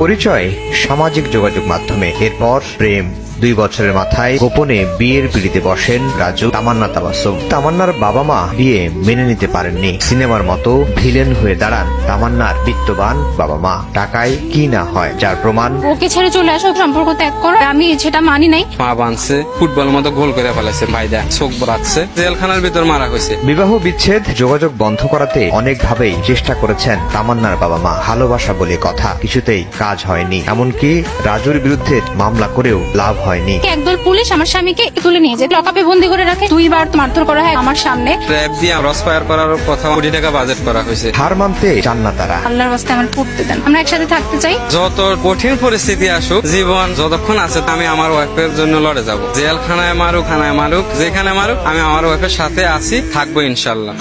পরিচয় সামাজিক যোগাযোগ মাধ্যমে, এরপর প্রেম। 2 বছরের মাথায় গোপনে বিয়ের পিড়িতে বসেন রাজু, তামান্না, তাবাসসুম। তামান্নার বাবা মা বিয়ে মেনে নিতে পারেননি। সিনেমার মতো ভিলেন হয়ে দাঁড়ান তামান্নার বিত্তবান বাবা মা। টাকায় কি না হয়, যার প্রমাণ ওকে ছেড়ে চলে আসো, সম্পর্ক ত্যাগ করো। আমি সেটা মানি নাই। মা বানছে, ফুটবল মতো গোল করে ফেলেছে, ভাইদা চোখ রাখছে, জেলখানার ভিতর মারা হয়েছে। বিবাহ বিচ্ছেদ, যোগাযোগ বন্ধ করাতে অনেকভাবেই চেষ্টা করেছেন তামান্নার বাবা মা। ভালোবাসা বলে কথা, কিছুতেই কাজ হয়নি। এমনকি রাজুর বিরুদ্ধে মামলা করেও লাভ হয়নি। একদল পুলিশ আমার স্বামীকে তুলে নিয়ে যায়, লকআপে বন্দি করে রাখে। 2 বার মারধর করা হয় আমার সামনে। ট্র্যাপ দিয়ে ক্রস ফায়ার করার কথা, কোটি টাকা বাজেট করা হয়েছে। হার মানতে চান না তারা। আল্লাহর রাস্তায় আমার পড়তে দেন, আমরা একসাথে থাকতে চাই। যত কঠিন পরিস্থিতি আসুক, জীবন যতক্ষণ আছে আমি আমার ওয়াইফের জন্য লড়ে যাব। জেলখানায় মারুক, খানায় মারুক, যেখানে মারুক, আমি আমার ওয়াইফের সাথে আছি, থাকবো ইনশাল্লাহ।